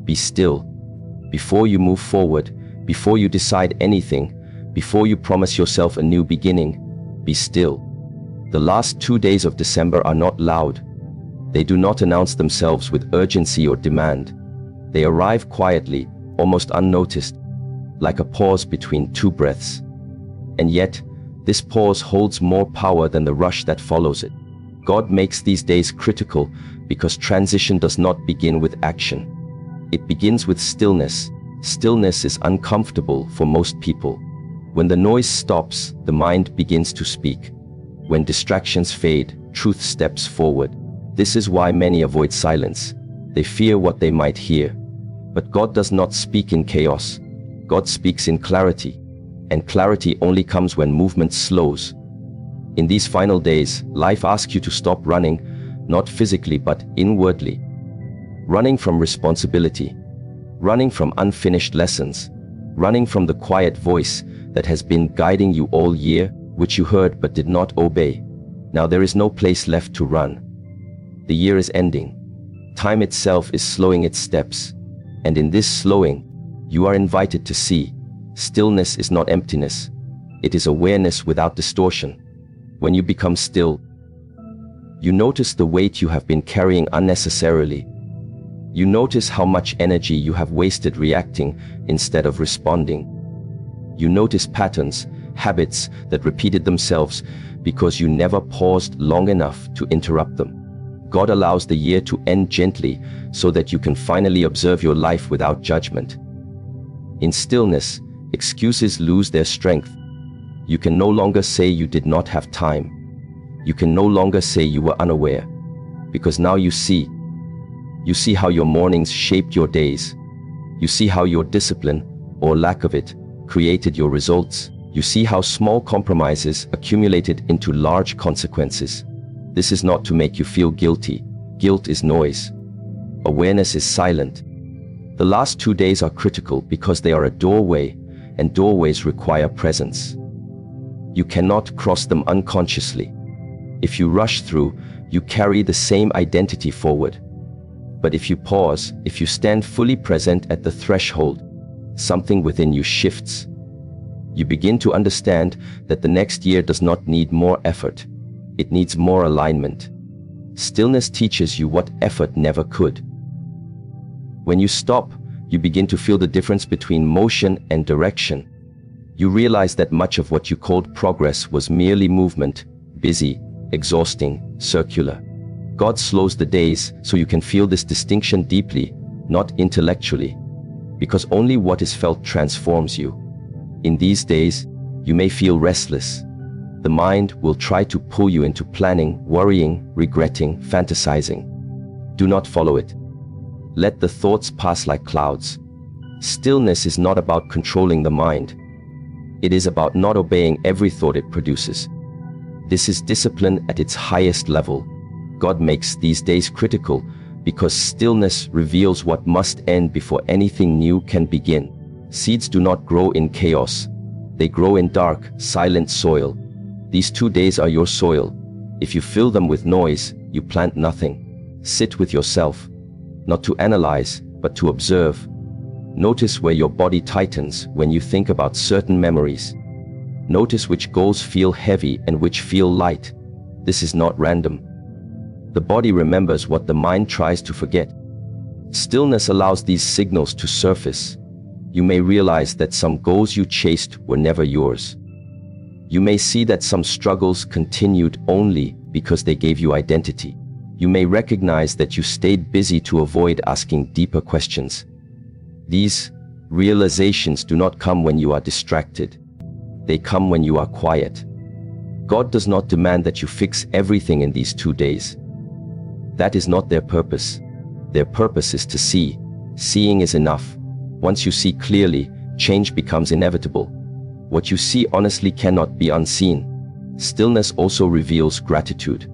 Be still. Before you move forward, before you decide anything, before you promise yourself a new beginning, be still. The last 2 days of December are not loud. They do not announce themselves with urgency or demand. They arrive quietly, almost unnoticed, like a pause between two breaths. And yet, this pause holds more power than the rush that follows it. God makes these days critical because transition does not begin with action. It begins with stillness. Stillness is uncomfortable for most people. When the noise stops, the mind begins to speak. When distractions fade, truth steps forward. This is why many avoid silence. They fear what they might hear. But God does not speak in chaos. God speaks in clarity. And clarity only comes when movement slows. In these final days, life asks you to stop running, not physically but inwardly. Running from responsibility. Running from unfinished lessons. Running from the quiet voice that has been guiding you all year, which you heard but did not obey. Now there is no place left to run. The year is ending. Time itself is slowing its steps. And in this slowing, you are invited to see. Stillness is not emptiness. It is awareness without distortion. When you become still, you notice the weight you have been carrying unnecessarily. You notice how much energy you have wasted reacting instead of responding. You notice patterns, habits that repeated themselves because you never paused long enough to interrupt them. God allows the year to end gently so that you can finally observe your life without judgment. In stillness, excuses lose their strength. You can no longer say you did not have time. You can no longer say you were unaware. Because now you see. You see how your mornings shaped your days. You see how your discipline, or lack of it, created your results. You see how small compromises accumulated into large consequences. This is not to make you feel guilty. Guilt is noise. Awareness is silent. The last 2 days are critical because they are a doorway, and doorways require presence. You cannot cross them unconsciously. If you rush through, you carry the same identity forward. But if you pause, if you stand fully present at the threshold, something within you shifts. You begin to understand that the next year does not need more effort. It needs more alignment. Stillness teaches you what effort never could. When you stop, you begin to feel the difference between motion and direction. You realize that much of what you called progress was merely movement, busy, exhausting, circular. God slows the days so you can feel this distinction deeply, not intellectually, because only what is felt transforms you. In these days, you may feel restless. The mind will try to pull you into planning, worrying, regretting, fantasizing. Do not follow it. Let the thoughts pass like clouds. Stillness is not about controlling the mind. It is about not obeying every thought it produces. This is discipline at its highest level. God makes these days critical because stillness reveals what must end before anything new can begin. Seeds do not grow in chaos. They grow in dark, silent soil. These 2 days are your soil. If you fill them with noise, you plant nothing. Sit with yourself, not to analyze, but to observe. Notice where your body tightens when you think about certain memories. Notice which goals feel heavy and which feel light. This is not random. The body remembers what the mind tries to forget. Stillness allows these signals to surface. You may realize that some goals you chased were never yours. You may see that some struggles continued only because they gave you identity. You may recognize that you stayed busy to avoid asking deeper questions. These realizations do not come when you are distracted. They come when you are quiet. God does not demand that you fix everything in these 2 days. That is not their purpose. Their purpose is to see. Seeing is enough. Once you see clearly, change becomes inevitable. What you see honestly cannot be unseen. Stillness also reveals gratitude.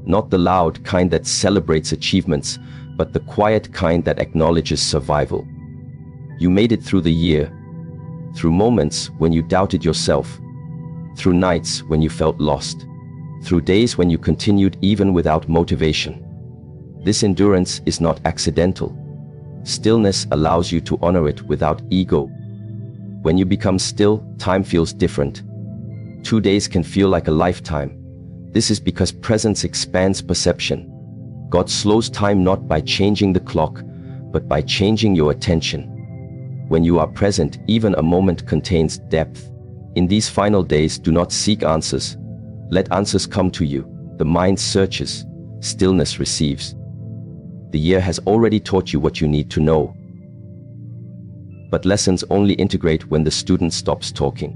Not the loud kind that celebrates achievements, but the quiet kind that acknowledges survival. You made it through the year, through moments when you doubted yourself, through nights when you felt lost, through days when you continued even without motivation. This endurance is not accidental. Stillness allows you to honor it without ego. When you become still, time feels different. 2 days can feel like a lifetime. This is because presence expands perception. God slows time not by changing the clock, but by changing your attention. When you are present, even a moment contains depth. In these final days, do not seek answers. Let answers come to you. The mind searches, stillness receives. The year has already taught you what you need to know. But lessons only integrate when the student stops talking.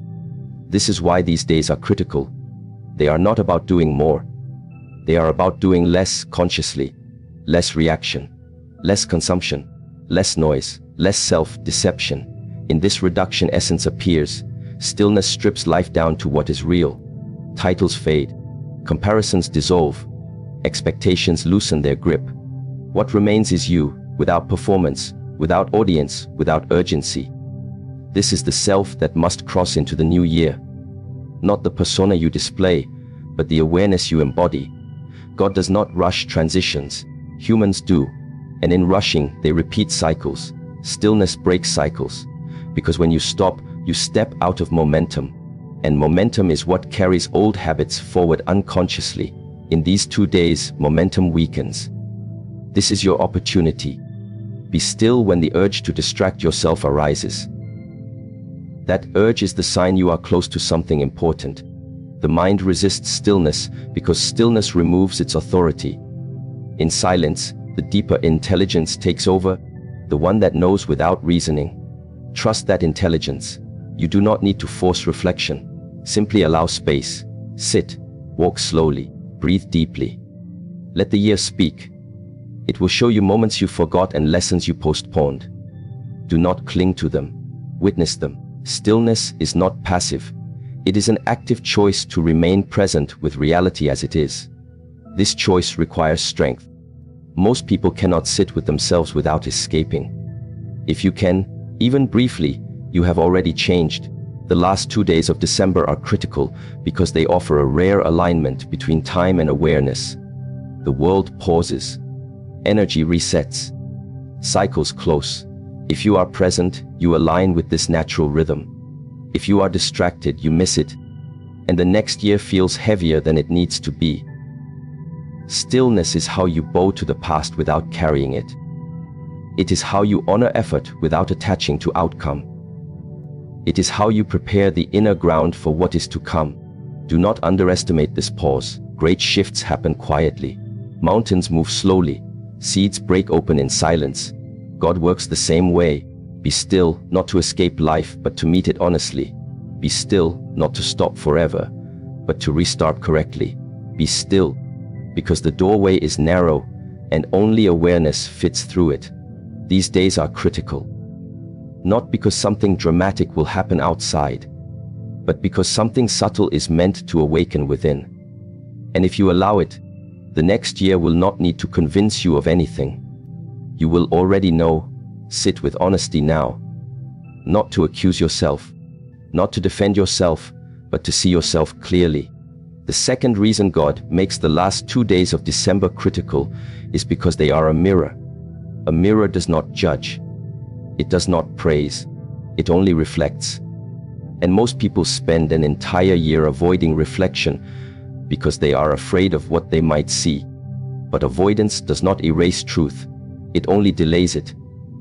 This is why these days are critical. They are not about doing more. They are about doing less consciously. Less reaction, less consumption, less noise, less self-deception. In this reduction, essence appears. Stillness strips life down to what is real. Titles fade. Comparisons dissolve. Expectations loosen their grip. What remains is you, without performance, without audience, without urgency. This is the self that must cross into the new year. Not the persona you display, but the awareness you embody. God does not rush transitions. Humans do. And in rushing, they repeat cycles. Stillness breaks cycles. Because when you stop, you step out of momentum. And momentum is what carries old habits forward unconsciously. In these 2 days, momentum weakens. This is your opportunity. Be still when the urge to distract yourself arises. That urge is the sign you are close to something important. The mind resists stillness because stillness removes its authority. In silence, the deeper intelligence takes over, the one that knows without reasoning. Trust that intelligence. You do not need to force reflection. Simply allow space. Sit, walk slowly, breathe deeply. Let the year speak. It will show you moments you forgot and lessons you postponed. Do not cling to them. Witness them. Stillness is not passive. It is an active choice to remain present with reality as it is. This choice requires strength. Most people cannot sit with themselves without escaping. If you can, even briefly, you have already changed. The last 2 days of December are critical because they offer a rare alignment between time and awareness. The world pauses. Energy resets. Cycles close. If you are present, you align with this natural rhythm. If you are distracted, you miss it. And the next year feels heavier than it needs to be. Stillness is how you bow to the past without carrying it. It is how you honor effort without attaching to outcome. It is how you prepare the inner ground for what is to come. Do not underestimate this pause. Great shifts happen quietly. Mountains move slowly. Seeds break open in silence. God works the same way. Be still, not to escape life, but to meet it honestly. Be still, not to stop forever, but to restart correctly. Be still, because the doorway is narrow and only awareness fits through it. These days are critical. Not because something dramatic will happen outside, but because something subtle is meant to awaken within. And if you allow it, the next year will not need to convince you of anything. You will already know. Sit with honesty now. Not to accuse yourself, not to defend yourself, but to see yourself clearly. The second reason God makes the last 2 days of December critical is because they are a mirror. A mirror does not judge. It does not praise. It only reflects. And most people spend an entire year avoiding reflection because they are afraid of what they might see. But avoidance does not erase truth. It only delays it.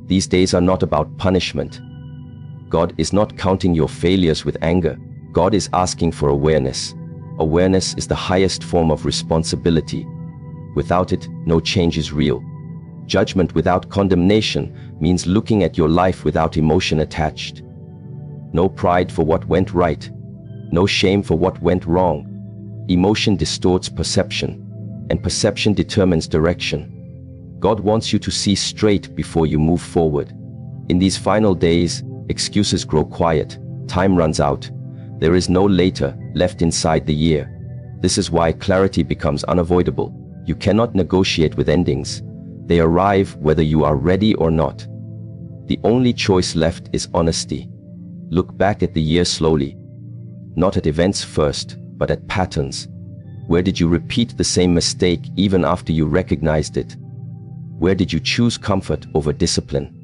These days are not about punishment. God is not counting your failures with anger. God is asking for awareness. Awareness is the highest form of responsibility. Without it, no change is real. Judgment without condemnation means looking at your life without emotion attached. No pride for what went right. No shame for what went wrong. Emotion distorts perception, and perception determines direction. God wants you to see straight before you move forward. In these final days, excuses grow quiet. Time runs out. There is no later left inside the year. This is why clarity becomes unavoidable. You cannot negotiate with endings. They arrive whether you are ready or not. The only choice left is honesty. Look back at the year slowly. Not at events first, but at patterns. Where did you repeat the same mistake even after you recognized it? Where did you choose comfort over discipline?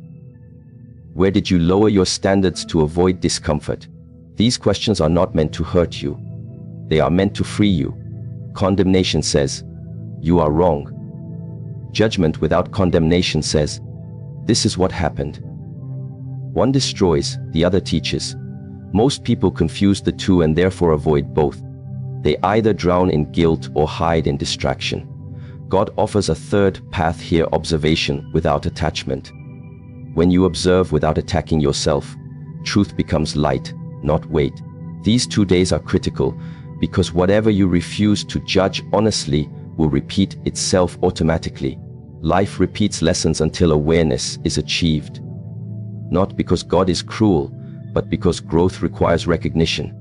Where did you lower your standards to avoid discomfort? These questions are not meant to hurt you. They are meant to free you. Condemnation says, "You are wrong." Judgment without condemnation says, "This is what happened." One destroys, the other teaches. Most people confuse the two and therefore avoid both. They either drown in guilt or hide in distraction. God offers a third path here: observation without attachment. When you observe without attacking yourself, truth becomes light, not weight. These 2 days are critical because whatever you refuse to judge honestly will repeat itself automatically. Life repeats lessons until awareness is achieved. Not because God is cruel, but because growth requires recognition.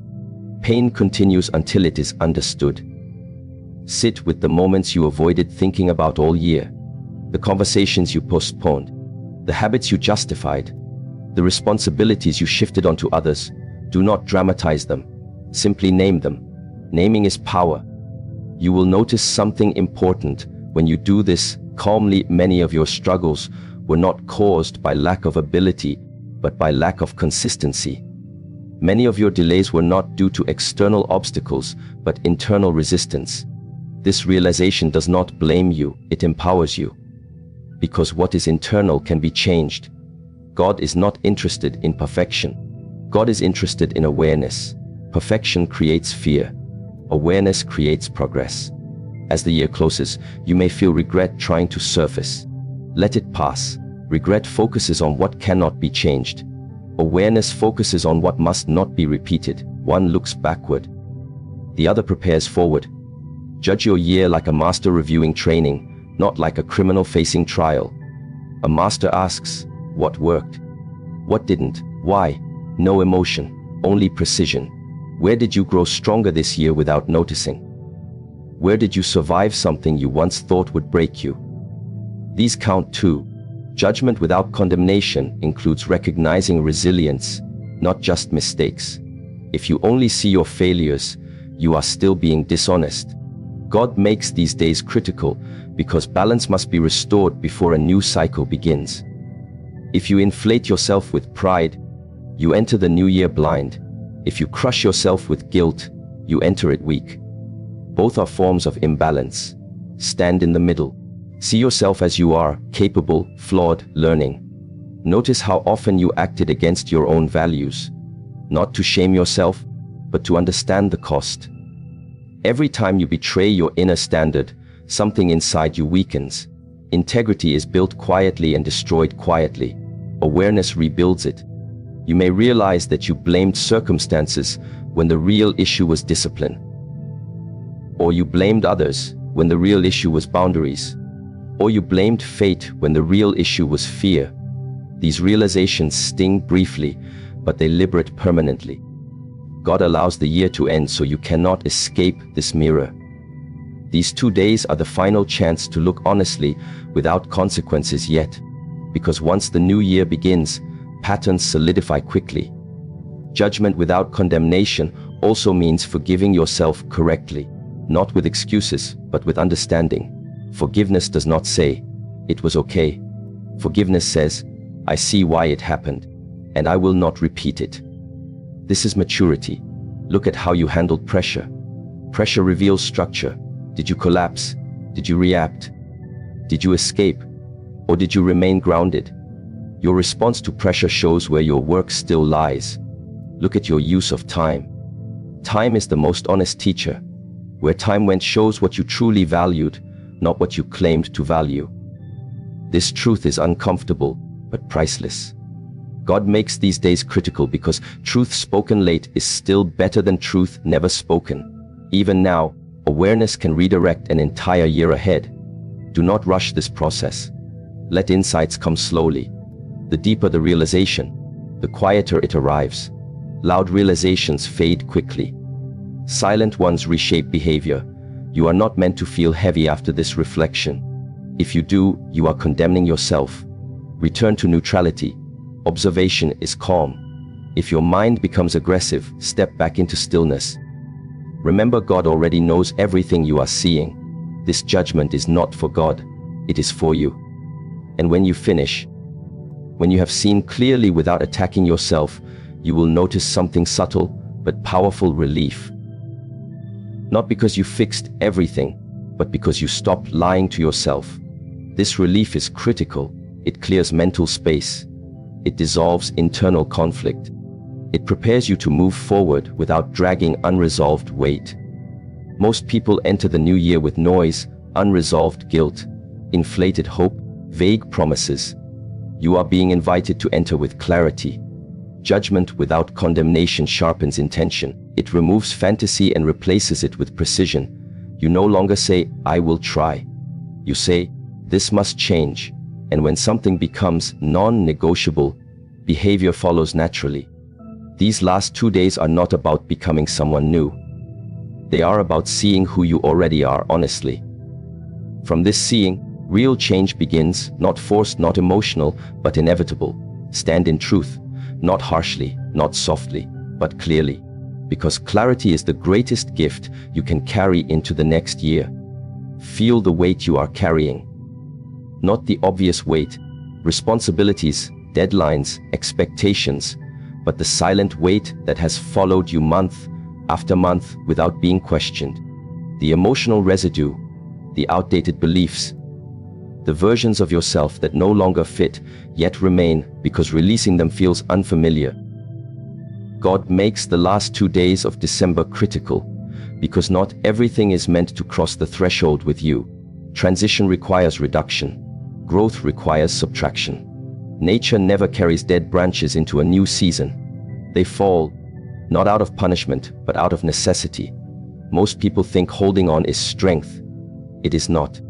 Pain continues until it is understood. Sit with the moments you avoided thinking about all year, the conversations you postponed, the habits you justified, the responsibilities you shifted onto others. Do not dramatize them. Simply name them. Naming is power. You will notice something important when you do this calmly. Many of your struggles were not caused by lack of ability, but by lack of consistency. Many of your delays were not due to external obstacles, but internal resistance. This realization does not blame you, it empowers you. Because what is internal can be changed. God is not interested in perfection. God is interested in awareness. Perfection creates fear. Awareness creates progress. As the year closes, you may feel regret trying to surface. Let it pass. Regret focuses on what cannot be changed. Awareness focuses on what must not be repeated. One looks backward, the other prepares forward. Judge your year like a master reviewing training, not like a criminal facing trial. A master asks, what worked? What didn't? Why? No emotion, only precision. Where did you grow stronger this year without noticing? Where did you survive something you once thought would break you? These count too. Judgment without condemnation includes recognizing resilience, not just mistakes. If you only see your failures, you are still being dishonest. God makes these days critical because balance must be restored before a new cycle begins. If you inflate yourself with pride, you enter the new year blind. If you crush yourself with guilt, you enter it weak. Both are forms of imbalance. Stand in the middle. See yourself as you are, capable, flawed, learning. Notice how often you acted against your own values. Not to shame yourself, but to understand the cost. Every time you betray your inner standard, something inside you weakens. Integrity is built quietly and destroyed quietly. Awareness rebuilds it. You may realize that you blamed circumstances when the real issue was discipline. Or you blamed others when the real issue was boundaries. Or you blamed fate when the real issue was fear. These realizations sting briefly, but they liberate permanently. God allows the year to end so you cannot escape this mirror. These 2 days are the final chance to look honestly without consequences yet. Because once the new year begins, patterns solidify quickly. Judgment without condemnation also means forgiving yourself correctly, not with excuses, but with understanding. Forgiveness does not say, "It was okay." Forgiveness says, "I see why it happened, and I will not repeat it." This is maturity. Look at how you handled pressure. Pressure reveals structure. Did you collapse? Did you react? Did you escape? Or did you remain grounded? Your response to pressure shows where your work still lies. Look at your use of time. Time is the most honest teacher. Where time went shows what you truly valued, not what you claimed to value. This truth is uncomfortable, but priceless. God makes these days critical because truth spoken late is still better than truth never spoken. Even now, awareness can redirect an entire year ahead. Do not rush this process. Let insights come slowly. The deeper the realization, the quieter it arrives. Loud realizations fade quickly. Silent ones reshape behavior. You are not meant to feel heavy after this reflection. If you do, you are condemning yourself. Return to neutrality. Observation is calm. If your mind becomes aggressive, step back into stillness. Remember, God already knows everything you are seeing. This judgment is not for God. It is for you. And when you finish, When you have seen clearly without attacking yourself, you will notice something subtle but powerful: relief. Not because you fixed everything, but because you stopped lying to yourself. This relief is critical. It clears mental space. It dissolves internal conflict. It prepares you to move forward without dragging unresolved weight. Most people enter the new year with noise, unresolved guilt, inflated hope, vague promises. You are being invited to enter with clarity. Judgment without condemnation sharpens intention. It removes fantasy and replaces it with precision. You no longer say, "I will try." You say, "This must change." And when something becomes non-negotiable, behavior follows naturally. These last 2 days are not about becoming someone new. They are about seeing who you already are honestly. From this seeing, real change begins, not forced, not emotional, but inevitable. Stand in truth, not harshly, not softly, but clearly. Because clarity is the greatest gift you can carry into the next year. Feel the weight you are carrying. Not the obvious weight, responsibilities, deadlines, expectations, but the silent weight that has followed you month after month without being questioned. The emotional residue, the outdated beliefs, the versions of yourself that no longer fit, yet remain because releasing them feels unfamiliar. God makes the last 2 days of December critical, because not everything is meant to cross the threshold with you. Transition requires reduction. Growth requires subtraction. Nature never carries dead branches into a new season. They fall, not out of punishment, but out of necessity. Most people think holding on is strength. It is not.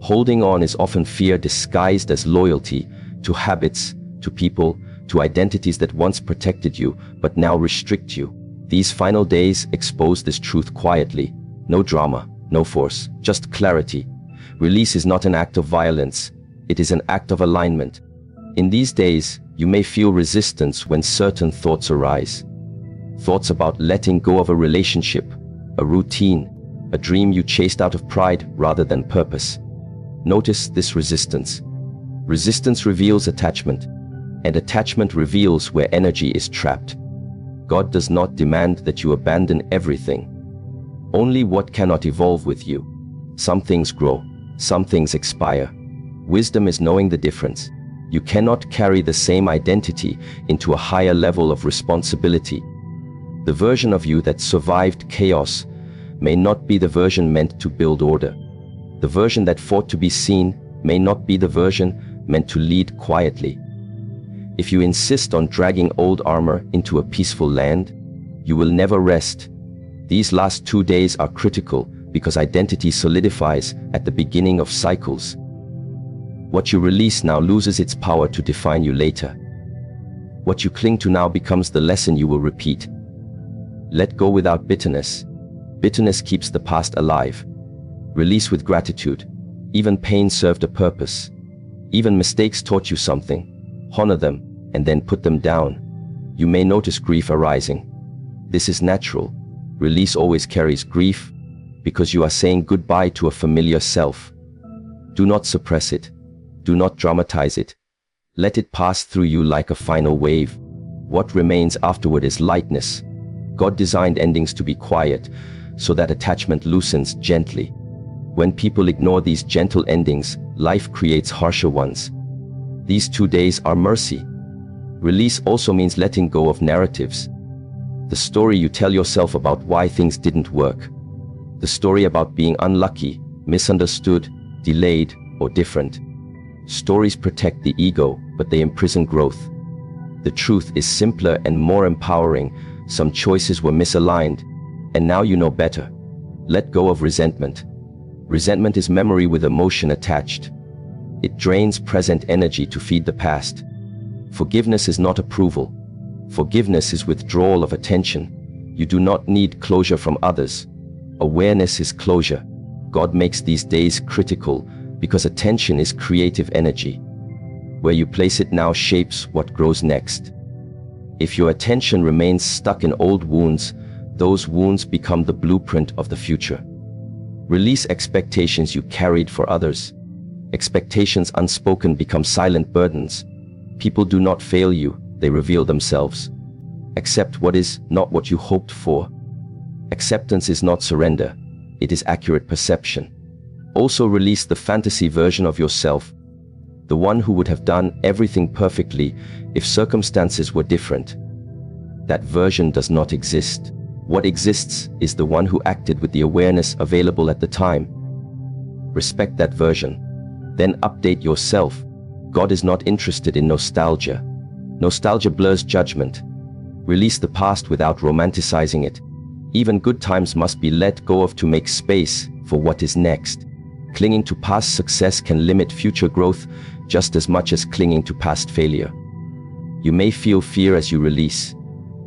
Holding on is often fear disguised as loyalty to habits, to people, to identities that once protected you, but now restrict you. These final days expose this truth quietly. No drama, no force, just clarity. Release is not an act of violence. It is an act of alignment. In these days, you may feel resistance when certain thoughts arise. Thoughts about letting go of a relationship, a routine, a dream you chased out of pride rather than purpose. Notice this resistance. Resistance reveals attachment, and attachment reveals where energy is trapped. God does not demand that you abandon everything. Only what cannot evolve with you. Some things grow, some things expire. Wisdom is knowing the difference. You cannot carry the same identity into a higher level of responsibility. The version of you that survived chaos may not be the version meant to build order. The version that fought to be seen may not be the version meant to lead quietly. If you insist on dragging old armor into a peaceful land, you will never rest. These last 2 days are critical because identity solidifies at the beginning of cycles. What you release now loses its power to define you later. What you cling to now becomes the lesson you will repeat. Let go without bitterness. Bitterness keeps the past alive. Release with gratitude. Even pain served a purpose. Even mistakes taught you something. Honor them, and then put them down. You may notice grief arising. This is natural. Release always carries grief, because you are saying goodbye to a familiar self. Do not suppress it. Do not dramatize it. Let it pass through you like a final wave. What remains afterward is lightness. God designed endings to be quiet, so that attachment loosens gently. When people ignore these gentle endings, life creates harsher ones. These 2 days are mercy. Release also means letting go of narratives. The story you tell yourself about why things didn't work. The story about being unlucky, misunderstood, delayed, or different. Stories protect the ego, but they imprison growth. The truth is simpler and more empowering. Some choices were misaligned, and now you know better. Let go of resentment. Resentment is memory with emotion attached. It drains present energy to feed the past. Forgiveness is not approval. Forgiveness is withdrawal of attention. You do not need closure from others. Awareness is closure. God makes these days critical because attention is creative energy. Where you place it now shapes what grows next. If your attention remains stuck in old wounds, those wounds become the blueprint of the future. Release expectations you carried for others. Expectations unspoken become silent burdens. People do not fail you, they reveal themselves. Accept what is not what you hoped for. Acceptance is not surrender, it is accurate perception. Also release the fantasy version of yourself, the one who would have done everything perfectly if circumstances were different. That version does not exist. What exists is the one who acted with the awareness available at the time. Respect that version. Then update yourself. God is not interested in nostalgia. Nostalgia blurs judgment. Release the past without romanticizing it. Even good times must be let go of to make space for what is next. Clinging to past success can limit future growth just as much as clinging to past failure. You may feel fear as you release.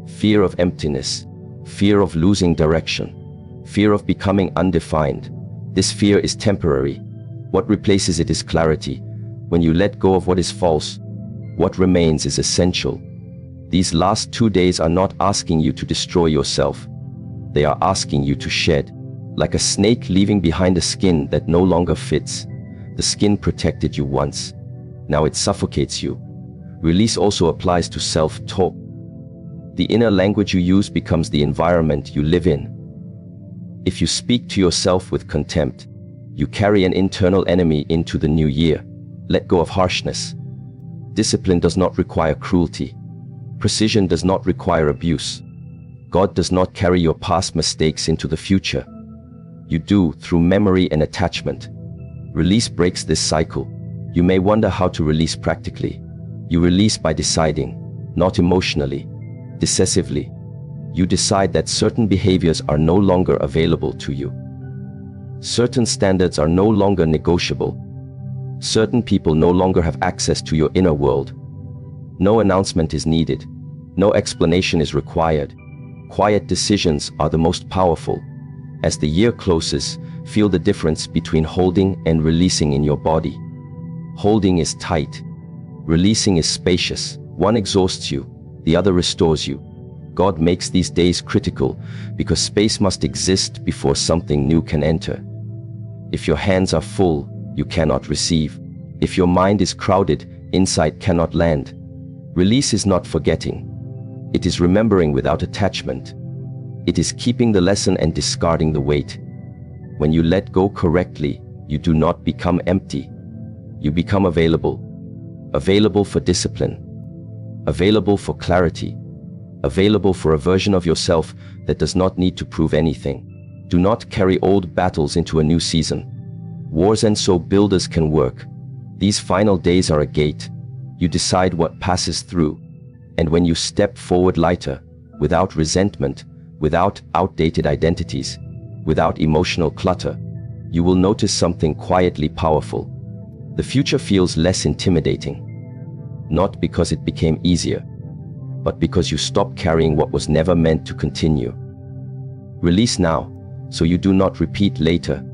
Fear of emptiness. Fear of losing direction. Fear of becoming undefined. This fear is temporary. What replaces it is clarity. When you let go of what is false, what remains is essential. These last 2 days are not asking you to destroy yourself. They are asking you to shed. Like a snake leaving behind a skin that no longer fits. The skin protected you once. Now it suffocates you. Release also applies to self-talk. The inner language you use becomes the environment you live in. If you speak to yourself with contempt, you carry an internal enemy into the new year. Let go of harshness. Discipline does not require cruelty. Precision does not require abuse. God does not carry your past mistakes into the future. You do through memory and attachment. Release breaks this cycle. You may wonder how to release practically. You release by deciding, not emotionally, decisively. You decide that certain behaviors are no longer available to you. Certain standards are no longer negotiable. Certain people no longer have access to your inner world. No announcement is needed. No explanation is required. Quiet decisions are the most powerful. As the year closes, feel the difference between holding and releasing in your body. Holding is tight. Releasing is spacious. One exhausts you, the other restores you. God makes these days critical because space must exist before something new can enter. If your hands are full, you cannot receive. If your mind is crowded, insight cannot land. Release is not forgetting. It is remembering without attachment. It is keeping the lesson and discarding the weight. When you let go correctly, you do not become empty. You become available. Available for discipline. Available for clarity. Available for a version of yourself that does not need to prove anything. Do not carry old battles into a new season. Wars end so builders can work. These final days are a gate. You decide what passes through. And when you step forward lighter, without resentment, without outdated identities, without emotional clutter, you will notice something quietly powerful. The future feels less intimidating. Not because it became easier, but because you stopped carrying what was never meant to continue. Release now, so you do not repeat later.